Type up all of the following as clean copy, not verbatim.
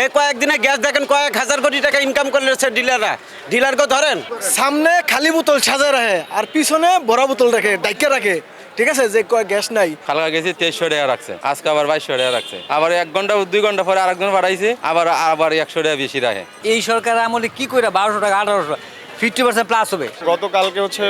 এই কয়েকদিনে গ্যাস দেখেন কয়েক হাজার কোটি টাকা ইনকাম করলেছে ডিলাররা। ডিলারকে ধরেন, সামনে খালি বোতল সাজায় রাখে আর পিছনে বড় বোতল রাখে ডাইকে রাখে। ঠিক আছে, যে কয় গ্যাস নাই। কালকা গেছি 2300 টাকা রাখছে, আজকে আবার 2200 টাকা রাখছে, আবার 1 ঘন্টা 2 ঘন্টা পরে আরেকজন পাঠাইছে, আবার 100 টাকা বেশি রাখে। এই সরকার আমলে কি করে 1200 টাকা 1800 50% প্লাস হবে। গতকালকে হচ্ছে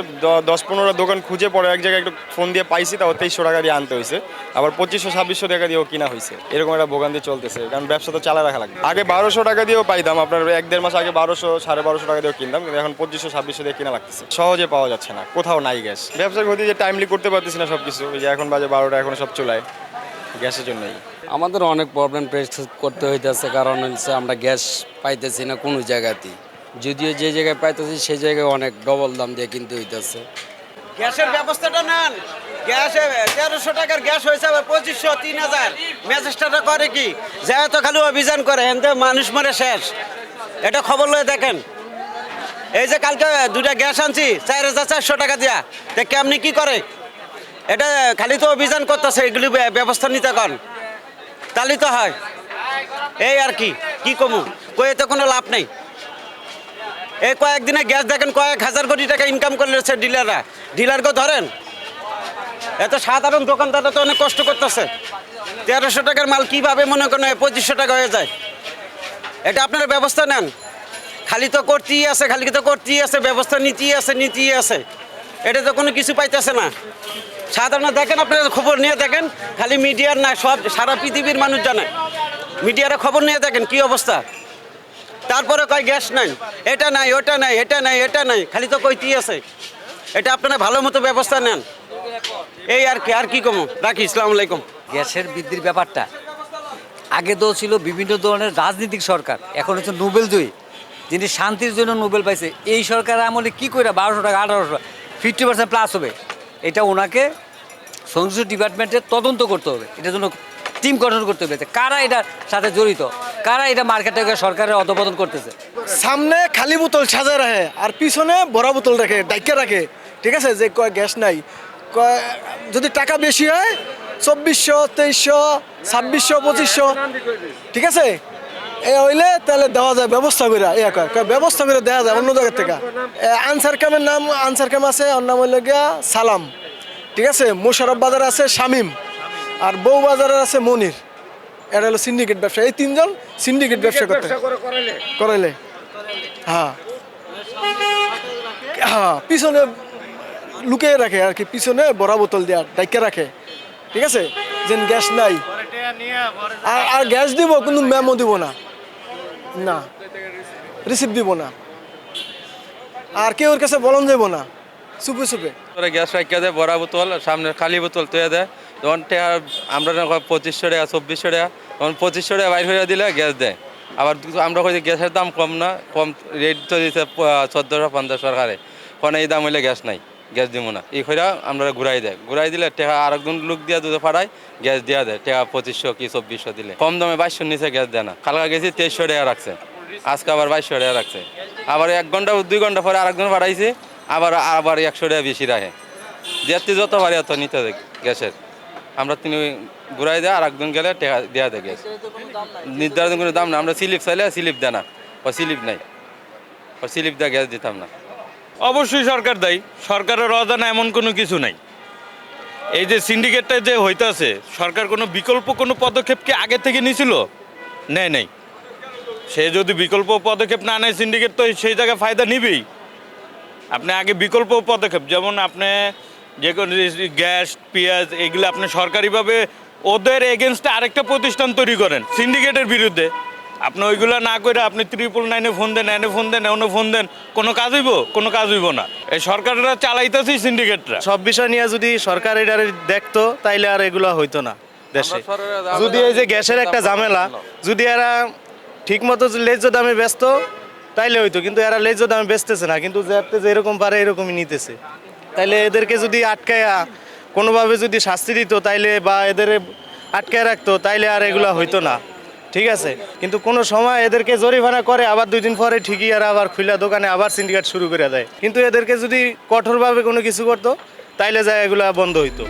10-15 দোকান খুঁজে পড়ে এক জায়গায় একটু ফোন দিয়ে পাইছি, তাও 2300 টাকা দিয়ে আনতে হয়েছে, আবার 2500-2600 টাকা দিয়েও কিনা হয়েছে। এরকম একটা ভোগান্তি চলতেছে, কারণ ব্যবসা তো চালা রাখা লাগবে। আগে 1200 টাকা দিয়েও পাইতাম, আপনার 1-1.5 মাস আগে 1200-1250 টাকা দিয়েও কিনতাম, কিন্তু এখন 2500-2600 দিয়ে কিনা লাগতেছে। সহজে পাওয়া যাচ্ছে না, কোথাও নাই গ্যাস। ব্যবসার ক্ষতি যে টাইমলি করতে পারতেছি না সব কিছু, যে এখন বাজে 12টা, এখন সব চুলায় গ্যাসের জন্যই। আমাদের অনেক প্রবলেম ফেস করতে হইতেছে, কারণ হচ্ছে আমরা গ্যাস পাইতেছি না কোনো জায়গাতেই। যদিও যে জায়গায় পাইতেছি সেই জায়গায় অনেক ডবল দাম দিয়ে কিনতে হইতেছে। গ্যাসের ব্যবস্থাটা নেন। গ্যাসে 1300 টাকার গ্যাস হয়েছে, আবার 2500, 3000। ম্যাজিস্ট্রেটটা করে কি, যায় তো খালি অভিযান করে, এনতে মানুষ মরে শেষ। এটা খবর লয়ে দেখেন। এই যে কালকে 2টা গ্যাস আনছি 4400 টাকা দিয়া, তা কেমনি কি করে? এটা খালি তো অভিযান করতেছে, এগুলি ব্যবস্থা নিতে কন, তাহলে তো হয়। এই আর কি কমু, কয়ে তো কোনো লাভ নেই। এই কয়েকদিনে গ্যাস দেখেন কয়েক হাজার কোটি টাকা ইনকাম করলেছে ডিলাররা। ডিলারকে ধরেন, এত সাধারণ দোকানদাররা তো অনেক কষ্ট করতেছে। 1300 টাকার মাল কীভাবে মনে করেন 2500 টাকা হয়ে যায়? এটা আপনারা ব্যবস্থা নেন। খালি তো করতেই আছে, ব্যবস্থা নীতিই আছে। এটা তো কোনো কিছু পাইতেছে না। সাধারণ দেখেন, আপনারা খবর নিয়ে দেখেন, খালি মিডিয়ার না, সব সারা পৃথিবীর মানুষ জানে। মিডিয়ারা খবর নিয়ে দেখেন কি অবস্থা। তারপরে কয় গ্যাস নাই, এটা নাই, এটা নাই, খালি তো কইতেই আছে। এটা আপনারা ভালো মতো ব্যবস্থা নেন। এই আর কি কমো, রাখি। আসসালামু আলাইকুম। গ্যাসের বৃদ্ধির ব্যাপারটা আগে তো ছিল বিভিন্ন ধরনের রাজনৈতিক সরকার, এখন হচ্ছে নোবেল জয়ী, যিনি শান্তির জন্য নোবেল পাইছে। এই সরকার আমলে কি করে 1200 টাকা 1800 50% প্লাস হবে, এটা ওনাকে সংশ্লিষ্ট ডিপার্টমেন্টে তদন্ত করতে হবে। এটার জন্য টিম গঠন করতে হবে। কারা এটার সাথে জড়িত, কারা এটা মার্কেটে সরকারের অধপতন করতেছে। সামনে খালি বোতল সাজায় রাখে আর পিছনে বড় বোতল রাখে ডাইকে রাখে। ঠিক আছে, যে কয় গ্যাস নাই। যদি টাকা বেশি হয় 2400, 2300, 2600, 2500। ঠিক আছে, এ হইলে তাহলে দেওয়া যায় ব্যবস্থা করে। ব্যবস্থা করে দেওয়া যায় অন্য জায়গার থেকে। আনসার ক্যামের নাম আনসার ক্যাম আছে, ওর নাম হইল গিয়া সালাম। ঠিক আছে, মোশারফ বাজার আছে শামীম, আর বউ বাজারের আছে মনির। এটা হলো সিন্ডিকেট ব্যবসা। এই 3জন সিন্ডিকেট ব্যবসা করতে করাইলে। হ্যাঁ, পিছনে লুকিয়ে রাখে আর কি, পিছনে বড় বোতল দেওয়া ডাইকে রাখে। ঠিক আছে, যেন গ্যাস নাই। আর গ্যাস দিব কিন্তু মেমো দিব না, রিসিপ্ট দিব না, আর কেউ ওর কাছে বলন যাব না, চুপে গ্যাস রাখিয়া দেয়, বড় বোতল, সামনে খালি বোতল তৈরি দেয়। তখন আমরা 2500 টাকা 2400 টাকা, তখন 2500 টাকা বাইর হয়ে দিলে গ্যাস দেয়। আবার আমরা কই গ্যাসের দাম কম রেট তো দিচ্ছে 1450 সরকারে, কোনো এই দাম হইলে গ্যাস নাই, গ্যাস দিব না। এই করে আমরা ঘুরাই দিলে টাকা আরেকজন লোক দিয়ে দুধে ফাড়াই, গ্যাস দেওয়া দেয়। টাকা 2500 কি 2400 দিলে, কম দামে 2200 নিচে গ্যাস দেয় না। কালকা গেছি 2300 টাকা রাখছে, আজকে আবার 2200 টাকা রাখছে, আবার 1 ঘন্টা 2 ঘন্টা পরে আরেকজন পাঠাইছে, আবার 100 টাকা বেশি রাখে। যেতে যত পারে এত নিতে দেয় গ্যাসের। আমরা তিনি ঘুরাই দেয়, আর একজন গেলে টাকা দেওয়া দেয় গ্যাস। নির্ধারিত কোনো দাম না। আমরা স্লিপ চাইলে স্লিপ দেয় না, ও স্লিপ নাই, ও স্লিপ দেয় গ্যাস দিতাম না। অবশ্যই সরকার দায়ী। সরকারের অজানা এমন কোনো কিছু নাই। এই যে সিন্ডিকেটটা যে হইতেছে, সরকার কোনো বিকল্প কোনো পদক্ষেপ কি আগে থেকে নিয়েছিল? নেই। সে যদি বিকল্প পদক্ষেপ না নেয়, সিন্ডিকেট তো সেই জায়গায় ফায়দা নিবেই। আপনি আগে বিকল্প পদক্ষেপ, যেমন আপনি যে কোনো গ্যাস, পেঁয়াজ, এগুলো আপনি সরকারিভাবে ওদের এগেনস্টে আরেকটা প্রতিষ্ঠান তৈরি করেন সিন্ডিকেটের বিরুদ্ধে। আপনি ওইগুলো না করে আপনি 999-এ ফোন দেন, ফোন দেন, কোনো কাজ হইব না। এই সরকাররা চালাইতেছেই সিন্ডিকেটরা। সব বিষয় নিয়ে যদি সরকার এটা দেখতো, তাইলে আর এগুলো হইতো না দেশে। যদি এই যে গ্যাসের একটা ঝামেলা, যদি এরা ঠিক মতো ন্যায্য দামে ব্যস্ত, তাইলে হইতো। কিন্তু এরা ন্যায্য দামে বেচতেছে না, কিন্তু যে এরকম পারে এরকমই নিতেছে। তাইলে এদেরকে যদি আটকায়া কোনোভাবে যদি শাস্তি দিত, তাইলে বা এদের আটকায় রাখতো, তাইলে আর এগুলো হইতো না। ঠিক আছে, কিন্তু কোনো সময় এদেরকে জরিমানা করে, আবার 2 দিন পরে ঠিকই আর আবার খুলা দোকানে আবার সিন্ডিকেট শুরু করে দেয়। কিন্তু এদেরকে যদি কঠোরভাবে কোনো কিছু করতো, তাইলে যায় এগুলো বন্ধ হইতো।